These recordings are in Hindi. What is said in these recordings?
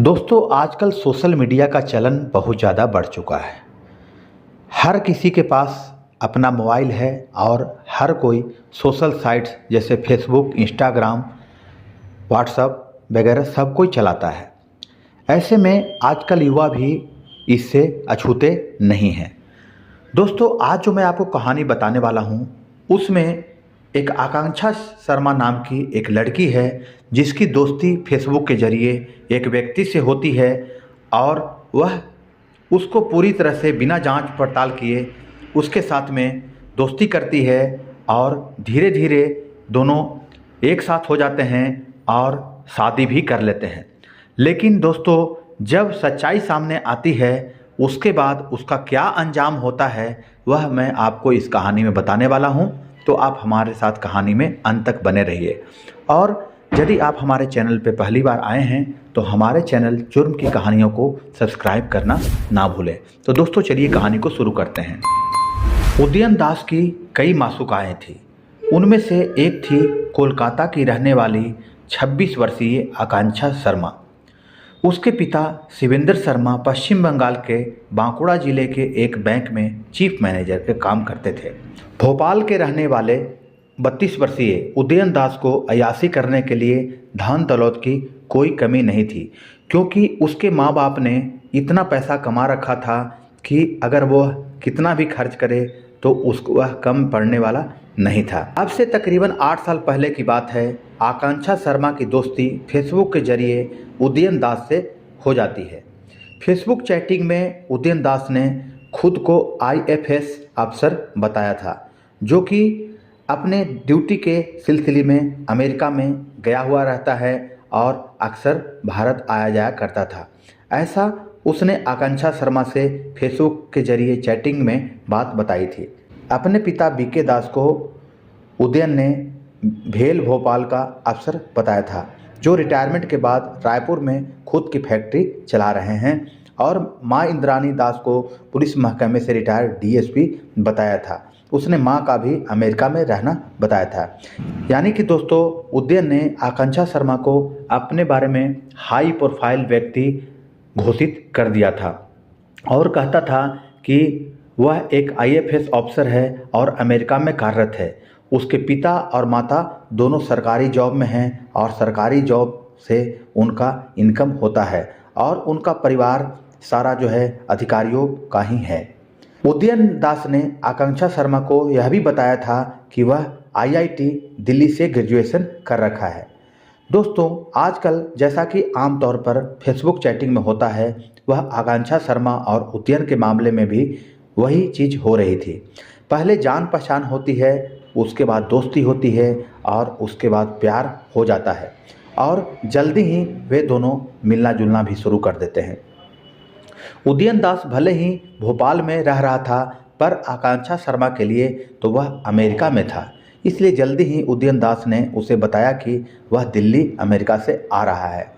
दोस्तों आजकल सोशल मीडिया का चलन बहुत ज़्यादा बढ़ चुका है। हर किसी के पास अपना मोबाइल है और हर कोई सोशल साइट्स जैसे फेसबुक, इंस्टाग्राम, व्हाट्सएप वगैरह सब कोई चलाता है। ऐसे में आजकल युवा भी इससे अछूते नहीं हैं। दोस्तों आज जो मैं आपको कहानी बताने वाला हूँ उसमें एक आकांक्षा शर्मा नाम की एक लड़की है जिसकी दोस्ती फेसबुक के जरिए एक व्यक्ति से होती है और वह उसको पूरी तरह से बिना जांच पड़ताल किए उसके साथ में दोस्ती करती है और धीरे धीरे दोनों एक साथ हो जाते हैं और शादी भी कर लेते हैं। लेकिन दोस्तों जब सच्चाई सामने आती है उसके बाद उसका क्या अंजाम होता है वह मैं आपको इस कहानी में बताने वाला हूं, तो आप हमारे साथ कहानी में अंत तक बने रहिए। और यदि आप हमारे चैनल पर पहली बार आए हैं तो हमारे चैनल जुर्म की कहानियों को सब्सक्राइब करना ना भूलें। तो दोस्तों चलिए कहानी को शुरू करते हैं। उदयन दास की कई मासूकाएँ थीं। उनमें से एक थी कोलकाता की रहने वाली 26 वर्षीय आकांक्षा शर्मा। उसके पिता शिवेंद्र शर्मा पश्चिम बंगाल के बांकुड़ा जिले के एक बैंक में चीफ मैनेजर के काम करते थे। भोपाल के रहने वाले 32 वर्षीय उदयन दास को अय्याशी करने के लिए धन दौलत की कोई कमी नहीं थी, क्योंकि उसके माँ बाप ने इतना पैसा कमा रखा था कि अगर वह कितना भी खर्च करे तो उसको वह कम पड़ने वाला नहीं था। अब से तकरीबन 8 साल पहले की बात है। आकांक्षा शर्मा की दोस्ती फेसबुक के जरिए उदयन दास से हो जाती है। फेसबुक चैटिंग में उदयन दास ने खुद को आईएफएस अफसर बताया था, जो कि अपने ड्यूटी के सिलसिले में अमेरिका में गया हुआ रहता है और अक्सर भारत आया जाया करता था। ऐसा उसने आकांक्षा शर्मा से फेसबुक के जरिए चैटिंग में बात बताई थी। अपने पिता बीके दास को उदयन ने भेल भोपाल का अफसर बताया था, जो रिटायरमेंट के बाद रायपुर में खुद की फैक्ट्री चला रहे हैं, और माँ इंद्रानी दास को पुलिस महकमे से रिटायर्ड डीएसपी बताया था। उसने माँ का भी अमेरिका में रहना बताया था। यानी कि दोस्तों उदयन ने आकांक्षा शर्मा को अपने बारे में हाई प्रोफाइल व्यक्ति घोषित कर दिया था और कहता था कि वह एक आईएफएस ऑफिसर है और अमेरिका में कार्यरत है। उसके पिता और माता दोनों सरकारी जॉब में हैं और सरकारी जॉब से उनका इनकम होता है और उनका परिवार सारा जो है अधिकारियों का ही है। उदयन दास ने आकांक्षा शर्मा को यह भी बताया था कि वह आईआईटी दिल्ली से ग्रेजुएशन कर रखा है। दोस्तों आजकल जैसा कि आमतौर पर फेसबुक चैटिंग में होता है, वह आकांक्षा शर्मा और उदयन के मामले में भी वही चीज़ हो रही थी। पहले जान पहचान होती है, उसके बाद दोस्ती होती है और उसके बाद प्यार हो जाता है और जल्दी ही वे दोनों मिलना जुलना भी शुरू कर देते हैं। उदयन दास भले ही भोपाल में रह रहा था, पर आकांक्षा शर्मा के लिए तो वह अमेरिका में था, इसलिए जल्दी ही उदयन दास ने उसे बताया कि वह दिल्ली अमेरिका से आ रहा है।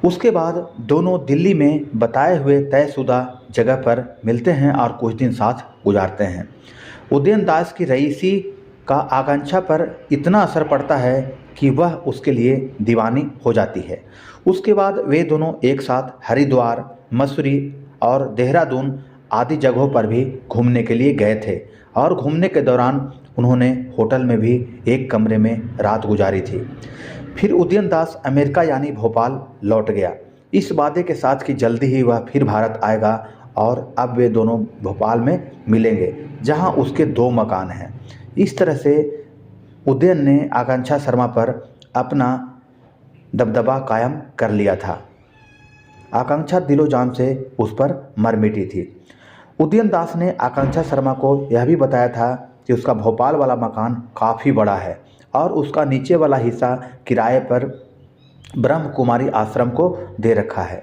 उसके बाद दोनों दिल्ली में बताए हुए तयशुदा जगह पर मिलते हैं और कुछ दिन साथ गुजारते हैं। उदयन दास की रईसी का आकांक्षा पर इतना असर पड़ता है कि वह उसके लिए दीवानी हो जाती है। उसके बाद वे दोनों एक साथ हरिद्वार, मसूरी और देहरादून आदि जगहों पर भी घूमने के लिए गए थे और घूमने के दौरान उन्होंने होटल में भी एक कमरे में रात गुजारी थी। फिर उदयन दास अमेरिका यानी भोपाल लौट गया, इस वादे के साथ कि जल्दी ही वह फिर भारत आएगा और अब वे दोनों भोपाल में मिलेंगे, जहां उसके 2 मकान हैं। इस तरह से उदयन ने आकांक्षा शर्मा पर अपना दबदबा कायम कर लिया था। आकांक्षा दिलो जान से उस पर मर मिटी थी। उदयन दास ने आकांक्षा शर्मा को यह भी बताया था कि उसका भोपाल वाला मकान काफ़ी बड़ा है और उसका नीचे वाला हिस्सा किराए पर ब्रह्म कुमारी आश्रम को दे रखा है।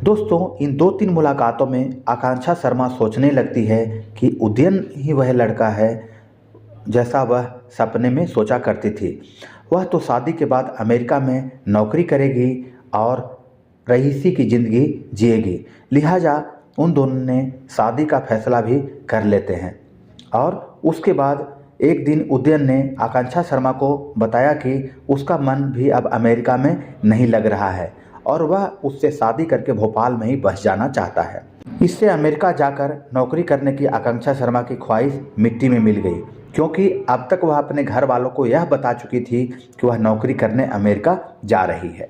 दोस्तों इन 2-3 मुलाकातों में आकांक्षा शर्मा सोचने लगती है कि उदयन ही वह लड़का है जैसा वह सपने में सोचा करती थी। वह तो शादी के बाद अमेरिका में नौकरी करेगी और रईसी की ज़िंदगी जिएगी, लिहाजा उन दोनों ने शादी का फैसला भी कर लेते हैं। और उसके बाद एक दिन उदयन ने आकांक्षा शर्मा को बताया कि उसका मन भी अब अमेरिका में नहीं लग रहा है और वह उससे शादी करके भोपाल में ही बस जाना चाहता है। इससे अमेरिका जाकर नौकरी करने की आकांक्षा शर्मा की ख्वाहिश मिट्टी में मिल गई, क्योंकि अब तक वह अपने घर वालों को यह बता चुकी थी कि वह नौकरी करने अमेरिका जा रही है।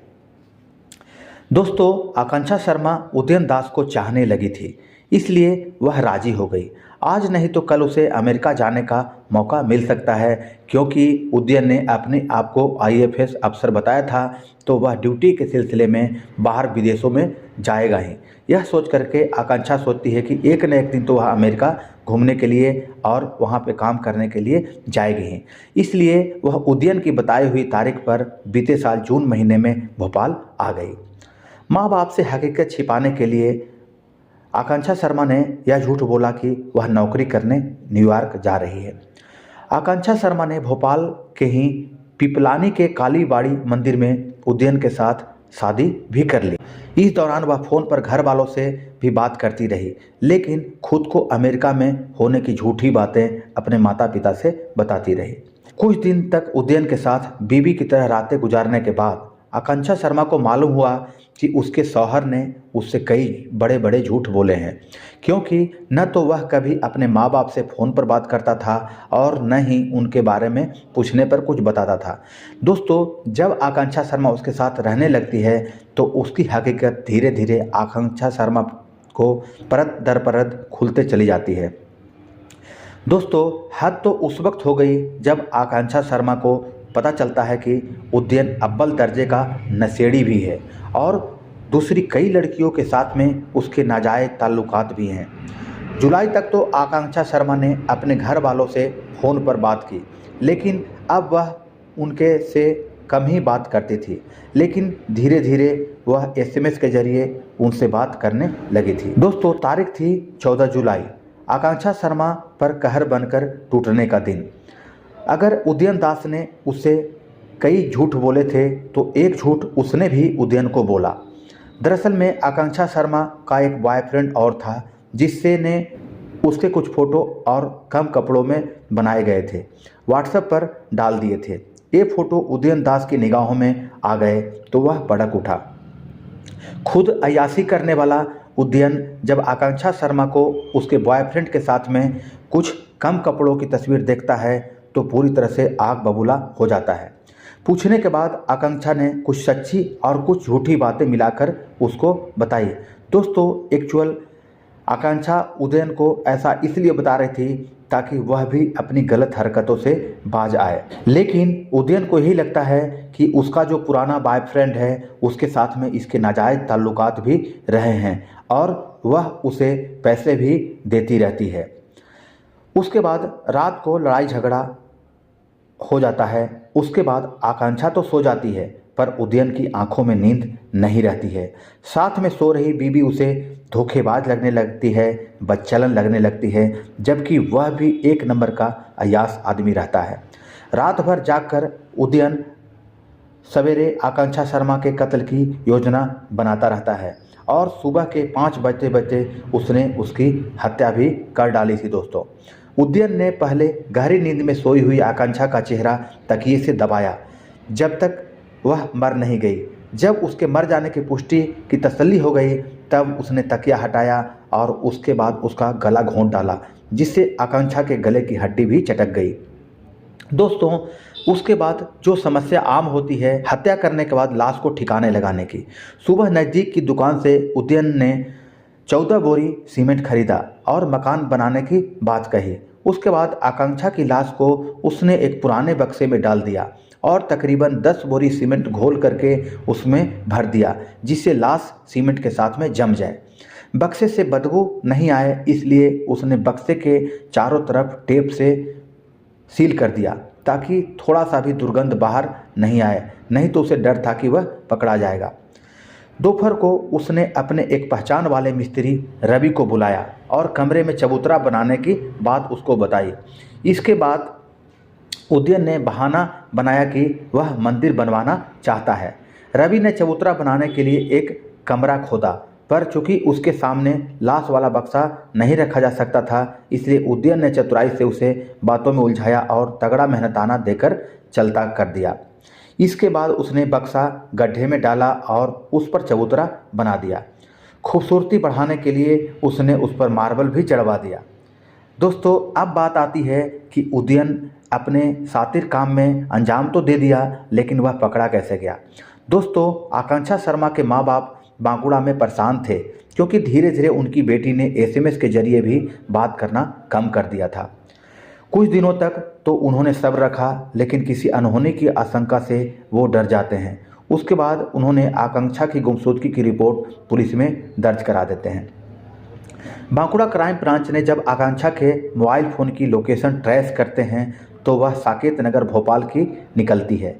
दोस्तों, आकांक्षा शर्मा उदयन दास को चाहने लगी थी, इसलिए वह राजी हो गई। आज नहीं तो कल उसे अमेरिका जाने का मौका मिल सकता है, क्योंकि उदयन ने अपने आप को आईएफएस अफसर बताया था, तो वह ड्यूटी के सिलसिले में बाहर विदेशों में जाएगा ही। यह सोच करके आकांक्षा सोचती है कि एक न एक दिन तो वह अमेरिका घूमने के लिए और वहाँ पे काम करने के लिए जाएगी ही। इसलिए वह उदयन की बताई हुई तारीख पर बीते साल जून महीने में भोपाल आ गई। माँ बाप से हकीकत छिपाने के लिए आकांक्षा शर्मा ने यह झूठ बोला कि वह नौकरी करने न्यूयॉर्क जा रही है। आकांक्षा शर्मा ने भोपाल के ही पिपलानी के कालीबाड़ी मंदिर में उदयन के साथ शादी भी कर ली। इस दौरान वह फ़ोन पर घर वालों से भी बात करती रही, लेकिन खुद को अमेरिका में होने की झूठी बातें अपने माता पिता से बताती रही। कुछ दिन तक उदयन के साथ बीवी की तरह रातें गुजारने के बाद आकांक्षा शर्मा को मालूम हुआ कि उसके शौहर ने उससे कई बड़े बड़े झूठ बोले हैं, क्योंकि न तो वह कभी अपने माँ बाप से फ़ोन पर बात करता था और न ही उनके बारे में पूछने पर कुछ बताता था। दोस्तों, जब आकांक्षा शर्मा उसके साथ रहने लगती है तो उसकी हकीकत धीरे धीरे आकांक्षा शर्मा को परत दर परत खुलते चली जाती है। दोस्तों, हद तो उस वक्त हो गई जब आकांक्षा शर्मा को पता चलता है कि उदयन अव्वल दर्जे का नशेड़ी भी है और दूसरी कई लड़कियों के साथ में उसके नाजायज़ ताल्लुकात भी हैं। जुलाई तक तो आकांक्षा शर्मा ने अपने घर वालों से फ़ोन पर बात की, लेकिन अब वह उनके से कम ही बात करती थी। लेकिन धीरे धीरे वह एसएमएस के ज़रिए उनसे बात करने लगी थी। दोस्तों, तारीख थी 14 जुलाई, आकांक्षा शर्मा पर कहर बनकर टूटने का दिन। अगर उदयन दास ने उससे कई झूठ बोले थे तो एक झूठ उसने भी उदयन को बोला। दरअसल में आकांक्षा शर्मा का एक बॉयफ्रेंड और था, जिससे ने उसके कुछ फ़ोटो और कम कपड़ों में बनाए गए थे व्हाट्सएप पर डाल दिए थे। ये फ़ोटो उदयन दास की निगाहों में आ गए तो वह भड़क उठा। खुद अय्याशी करने वाला उदयन जब आकांक्षा शर्मा को उसके बॉयफ्रेंड के साथ में कुछ कम कपड़ों की तस्वीर देखता है तो पूरी तरह से आग बबूला हो जाता है। पूछने के बाद आकांक्षा ने कुछ सच्ची और कुछ झूठी बातें मिलाकर उसको बताई। दोस्तों, एक्चुअल आकांक्षा उदयन को ऐसा इसलिए बता रही थी ताकि वह भी अपनी गलत हरकतों से बाज आए, लेकिन उदयन को यही लगता है कि उसका जो पुराना बॉयफ्रेंड है उसके साथ में इसके नाजायज़ ताल्लुकात भी रहे हैं और वह उसे पैसे भी देती रहती है। उसके बाद रात को लड़ाई झगड़ा हो जाता है। उसके बाद आकांक्षा तो सो जाती है, पर उदयन की आंखों में नींद नहीं रहती है। साथ में सो रही बीवी उसे धोखेबाज लगने लगती है, बदचलन लगने लगती है, जबकि वह भी एक नंबर का अय्याश आदमी रहता है। रात भर जागकर उदयन सवेरे आकांक्षा शर्मा के कत्ल की योजना बनाता रहता है और सुबह के 5 बजते बजते उसने उसकी हत्या भी कर डाली थी। दोस्तों, उदयन ने पहले गहरी नींद में सोई हुई आकांक्षा का चेहरा तकिए से दबाया जब तक वह मर नहीं गई। जब उसके मर जाने की पुष्टि की तसल्ली हो गई तब उसने तकिया हटाया और उसके बाद उसका गला घोंट डाला, जिससे आकांक्षा के गले की हड्डी भी चटक गई। दोस्तों, उसके बाद जो समस्या आम होती है हत्या करने के बाद लाश को ठिकाने लगाने की। सुबह नज़दीक की दुकान से उदयन ने 14 बोरी सीमेंट खरीदा और मकान बनाने की बात कही। उसके बाद आकांक्षा की लाश को उसने एक पुराने बक्से में डाल दिया और तकरीबन 10 बोरी सीमेंट घोल करके उसमें भर दिया, जिससे लाश सीमेंट के साथ में जम जाए। बक्से से बदबू नहीं आए इसलिए उसने बक्से के चारों तरफ टेप से सील कर दिया ताकि थोड़ा सा भी दुर्गंध बाहर नहीं आए, नहीं तो उसे डर था कि वह पकड़ा जाएगा। दोपहर को उसने अपने एक पहचान वाले मिस्त्री रवि को बुलाया और कमरे में चबूतरा बनाने की बात उसको बताई। इसके बाद उदयन ने बहाना बनाया कि वह मंदिर बनवाना चाहता है। रवि ने चबूतरा बनाने के लिए एक कमरा खोदा, पर चूंकि उसके सामने लाश वाला बक्सा नहीं रखा जा सकता था, इसलिए उदयन ने चतुराई से उसे बातों में उलझाया और तगड़ा मेहनताना देकर चलता कर दिया। इसके बाद उसने बक्सा गड्ढे में डाला और उस पर चबूतरा बना दिया। खूबसूरती बढ़ाने के लिए उसने उस पर मार्बल भी चढ़वा दिया। दोस्तों, अब बात आती है कि उदयन अपने शातिर काम में अंजाम तो दे दिया, लेकिन वह पकड़ा कैसे गया। दोस्तों, आकांक्षा शर्मा के माँ बाप बांकुड़ा में परेशान थे, क्योंकि धीरे धीरे उनकी बेटी ने SMS के जरिए भी बात करना कम कर दिया था। कुछ दिनों तक तो उन्होंने सब्र रखा, लेकिन किसी अनहोनी की आशंका से वो डर जाते हैं। उसके बाद उन्होंने आकांक्षा की गुमशुदगी की रिपोर्ट पुलिस में दर्ज करा देते हैं। बांकुड़ा क्राइम ब्रांच ने जब आकांक्षा के मोबाइल फ़ोन की लोकेशन ट्रेस करते हैं तो वह साकेत नगर भोपाल की निकलती है।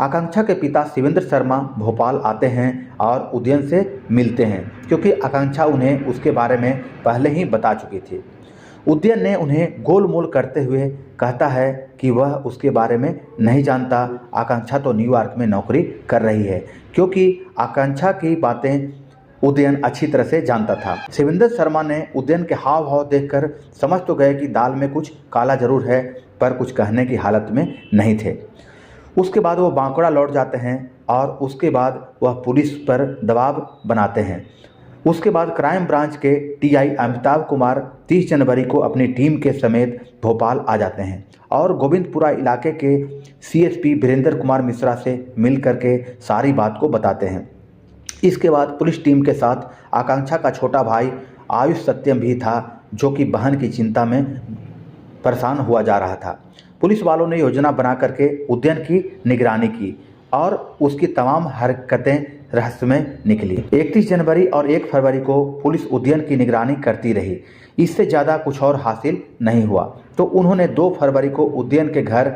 आकांक्षा के पिता शिवेंद्र शर्मा भोपाल आते हैं और उदयन से मिलते हैं, क्योंकि आकांक्षा उन्हें उसके बारे में पहले ही बता चुकी थी। उदयन ने उन्हें गोलमोल करते हुए कहता है कि वह उसके बारे में नहीं जानता, आकांक्षा तो न्यूयॉर्क में नौकरी कर रही है, क्योंकि आकांक्षा की बातें उदयन अच्छी तरह से जानता था। शिवेंद्र शर्मा ने उदयन के हाव भाव देखकर समझ तो गए कि दाल में कुछ काला जरूर है, पर कुछ कहने की हालत में नहीं थे। उसके बाद वो बांकुड़ा लौट जाते हैं और उसके बाद वह पुलिस पर दबाव बनाते हैं। उसके बाद क्राइम ब्रांच के TI अमिताभ कुमार 30 जनवरी को अपनी टीम के समेत भोपाल आ जाते हैं और गोविंदपुरा इलाके के CSP वीरेंद्र कुमार मिश्रा से मिल करके सारी बात को बताते हैं। इसके बाद पुलिस टीम के साथ आकांक्षा का छोटा भाई आयुष सत्यम भी था, जो कि बहन की चिंता में परेशान हुआ जा रहा था। पुलिस वालों ने योजना बना करके उदयन की निगरानी की और उसकी तमाम हरकतें रहस्यमय निकली। 31 जनवरी और 1 फरवरी को पुलिस उदयन की निगरानी करती रही। इससे ज़्यादा कुछ और हासिल नहीं हुआ, तो उन्होंने 2 फरवरी को उदयन के घर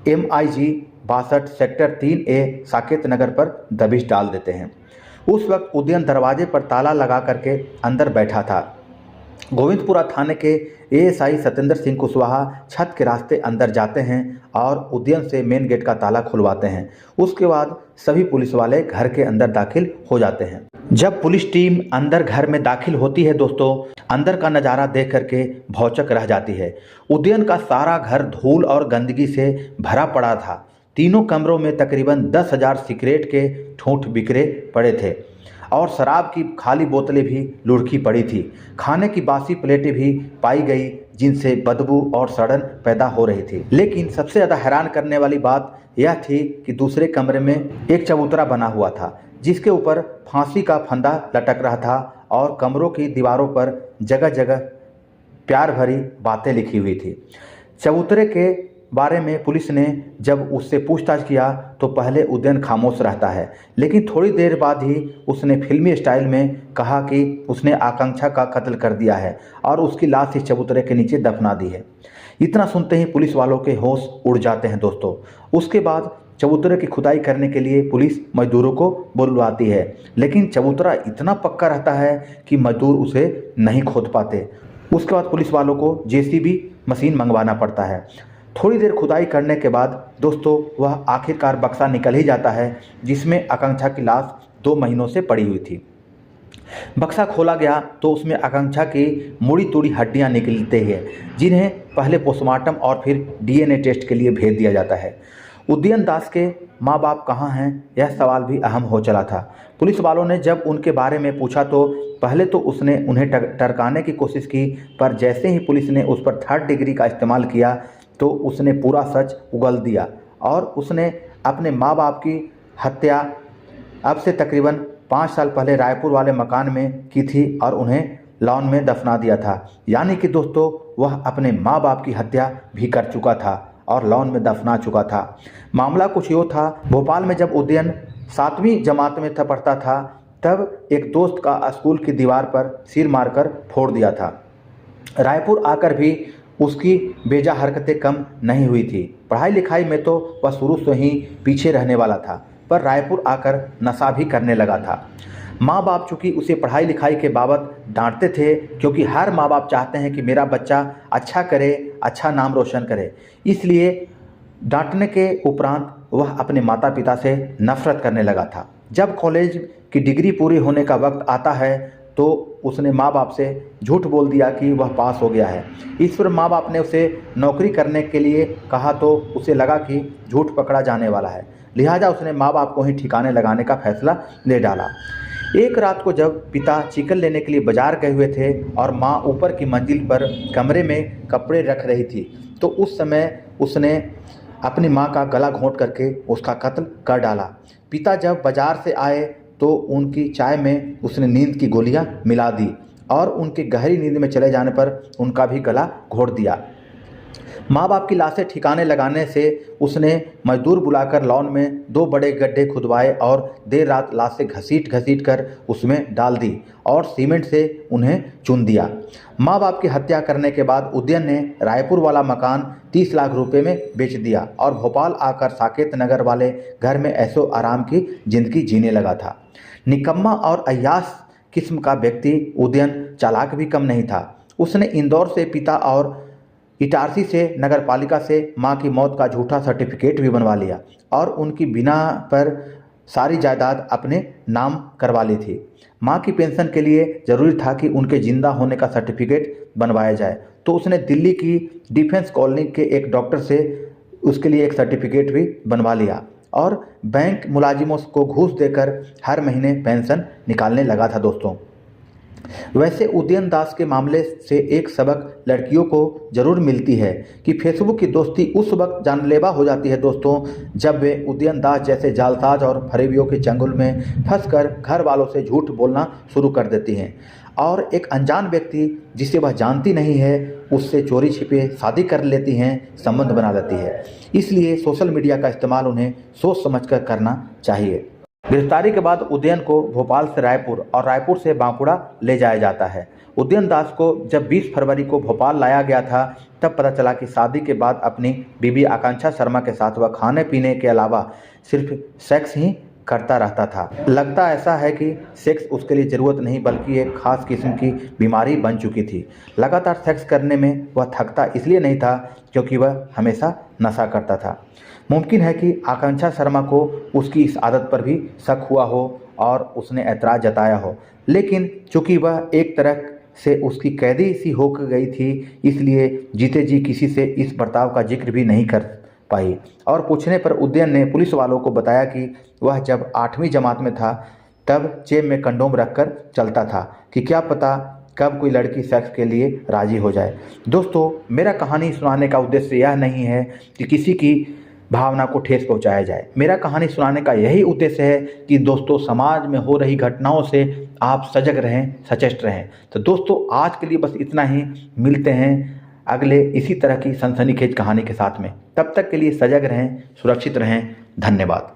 MIG 62 sector 3A Saket Nagar पर दबिश डाल देते हैं। उस वक्त उदयन दरवाजे पर ताला लगा करके अंदर बैठा था। गोविंदपुरा थाने के ASI सत्येंद्र सिंह कुशवाहा छत के रास्ते अंदर जाते हैं और उदयन से मेन गेट का ताला खुलवाते हैं। उसके बाद सभी पुलिस वाले घर के अंदर दाखिल हो जाते हैं। जब पुलिस टीम अंदर घर में दाखिल होती है दोस्तों, अंदर का नज़ारा देख करके भौचक रह जाती है। उदयन का सारा घर धूल और गंदगी से भरा पड़ा था। तीनों कमरों में तकरीबन 10,000 सिगरेट के ठूंठ बिखरे पड़े थे और शराब की खाली बोतलें भी लुढ़की पड़ी थी। खाने की बासी प्लेटें भी पाई गई, जिनसे बदबू और सड़न पैदा हो रही थी। लेकिन सबसे ज़्यादा हैरान करने वाली बात यह थी कि दूसरे कमरे में एक चबूतरा बना हुआ था, जिसके ऊपर फांसी का फंदा लटक रहा था और कमरों की दीवारों पर जगह जगह प्यार भरी बातें लिखी हुई थी। चबूतरे के बारे में पुलिस ने जब उससे पूछताछ किया तो पहले उदयन खामोश रहता है, लेकिन थोड़ी देर बाद ही उसने फिल्मी स्टाइल में कहा कि उसने आकांक्षा का कत्ल कर दिया है और उसकी लाश इस चबूतरे के नीचे दफना दी है। इतना सुनते ही पुलिस वालों के होश उड़ जाते हैं दोस्तों। उसके बाद चबूतरे की खुदाई करने के लिए पुलिस मजदूरों को बुलवाती है, लेकिन चबूतरा इतना पक्का रहता है कि मजदूर उसे नहीं खोद पाते। उसके बाद पुलिस वालों को JCB मशीन मंगवाना पड़ता है। थोड़ी देर खुदाई करने के बाद दोस्तों वह आखिरकार बक्सा निकल ही जाता है, जिसमें आकांक्षा की लाश 2 महीनों से पड़ी हुई थी। बक्सा खोला गया तो उसमें आकांक्षा की मुड़ी तुड़ी हड्डियां निकलती है, जिन्हें पहले पोस्टमार्टम और फिर DNA टेस्ट के लिए भेज दिया जाता है। उदयन दास के माँ बाप कहाँ हैं, यह सवाल भी अहम हो चला था। पुलिस वालों ने जब उनके बारे में पूछा तो पहले तो उसने उन्हें टरकाने की कोशिश की, पर जैसे ही पुलिस ने उस पर 3rd डिग्री का इस्तेमाल किया तो उसने पूरा सच उगल दिया और उसने अपने माँ बाप की हत्या अब से तकरीबन 5 साल पहले रायपुर वाले मकान में की थी और उन्हें लॉन में दफना दिया था। यानी कि दोस्तों वह अपने माँ बाप की हत्या भी कर चुका था और लॉन में दफना चुका था। मामला कुछ यूँ था, भोपाल में जब उदयन 7वीं जमात में पढ़ता था तब एक दोस्त का स्कूल की दीवार पर सिर मारकर फोड़ दिया था। रायपुर आकर भी उसकी बेजा हरकतें कम नहीं हुई थी। पढ़ाई लिखाई में तो वह शुरू से ही पीछे रहने वाला था, पर रायपुर आकर नशा भी करने लगा था। माँ बाप चूँकि उसे पढ़ाई लिखाई के बाबत डांटते थे, क्योंकि हर माँ बाप चाहते हैं कि मेरा बच्चा अच्छा करे, अच्छा नाम रोशन करे। इसलिए डांटने के उपरांत वह अपने माता पिता से नफरत करने लगा था। जब कॉलेज की डिग्री पूरी होने का वक्त आता है तो उसने माँ बाप से झूठ बोल दिया कि वह पास हो गया है। इस पर माँ बाप ने उसे नौकरी करने के लिए कहा तो उसे लगा कि झूठ पकड़ा जाने वाला है। लिहाजा उसने माँ बाप को ही ठिकाने लगाने का फैसला ले डाला। एक रात को जब पिता चिकन लेने के लिए बाजार गए हुए थे और माँ ऊपर की मंजिल पर कमरे में कपड़े रख रही थी, तो उस समय उसने अपनी माँ का गला घोंट करके उसका कत्ल कर डाला। पिता जब बाजार से आए तो उनकी चाय में उसने नींद की गोलियां मिला दी और उनकी गहरी नींद में चले जाने पर उनका भी गला घोंट दिया। माँ बाप की लाशें ठिकाने लगाने से उसने मजदूर बुलाकर लॉन में 2 बड़े गड्ढे खुदवाए और देर रात लाशें घसीट घसीट कर उसमें डाल दी और सीमेंट से उन्हें चुन दिया। माँ बाप की हत्या करने के बाद उदयन ने रायपुर वाला मकान 30 लाख रुपए में बेच दिया और भोपाल आकर साकेत नगर वाले घर में ऐशो आराम की जिंदगी जीने लगा था। निकम्मा और अय्याश किस्म का व्यक्ति उदयन चालाक भी कम नहीं था। उसने इंदौर से पिता और इटारसी से नगरपालिका से मां की मौत का झूठा सर्टिफिकेट भी बनवा लिया और उनकी बिना पर सारी जायदाद अपने नाम करवा ली थी। मां की पेंशन के लिए ज़रूरी था कि उनके जिंदा होने का सर्टिफिकेट बनवाया जाए, तो उसने दिल्ली की डिफेंस कॉलोनी के एक डॉक्टर से उसके लिए एक सर्टिफिकेट भी बनवा लिया और बैंक मुलाजिमों को घूस देकर हर महीने पेंशन निकालने लगा था। दोस्तों, वैसे उदयन दास के मामले से एक सबक लड़कियों को जरूर मिलती है कि फेसबुक की दोस्ती उस वक्त जानलेवा हो जाती है दोस्तों, जब वे उदयन दास जैसे जालसाज और फरेबियों के चंगुल में फंसकर घर वालों से झूठ बोलना शुरू कर देती हैं और एक अनजान व्यक्ति जिसे वह जानती नहीं है उससे चोरी छिपे शादी कर लेती हैं, संबंध बना लेती है। इसलिए सोशल मीडिया का इस्तेमाल उन्हें सोच समझकर करना चाहिए। गिरफ्तारी के बाद उदयन को भोपाल से रायपुर और रायपुर से बांकुड़ा ले जाया जाता है। उदयन दास को जब 20 फरवरी को भोपाल लाया गया था तब पता चला कि शादी के बाद अपनी बीबी आकांक्षा शर्मा के साथ वह खाने पीने के अलावा सिर्फ सेक्स ही करता रहता था। लगता ऐसा है कि सेक्स उसके लिए ज़रूरत नहीं बल्कि एक खास किस्म की बीमारी बन चुकी थी। लगातार सेक्स करने में वह थकता इसलिए नहीं था क्योंकि वह हमेशा नशा करता था। मुमकिन है कि आकांक्षा शर्मा को उसकी इस आदत पर भी शक हुआ हो और उसने ऐतराज़ जताया हो, लेकिन चूंकि वह एक तरह से उसकी कैदी सी हो गई थी इसलिए जीते जी किसी से इस बर्ताव का जिक्र भी नहीं कर पाई। और पूछने पर उदयन ने पुलिस वालों को बताया कि वह जब 8वीं जमात में था तब जेब में कंडोम रखकर चलता था कि क्या पता कब कोई लड़की सेक्स के लिए राजी हो जाए। दोस्तों, मेरा कहानी सुनाने का उद्देश्य यह नहीं है कि किसी की भावना को ठेस पहुंचाया जाए। मेरा कहानी सुनाने का यही उद्देश्य है कि दोस्तों, समाज में हो रही घटनाओं से आप सजग रहें, सचेत रहें। तो दोस्तों, आज के लिए बस इतना ही। मिलते हैं अगले इसी तरह की सनसनीखेज कहानी के साथ में। तब तक के लिए सजग रहें, सुरक्षित रहें। धन्यवाद।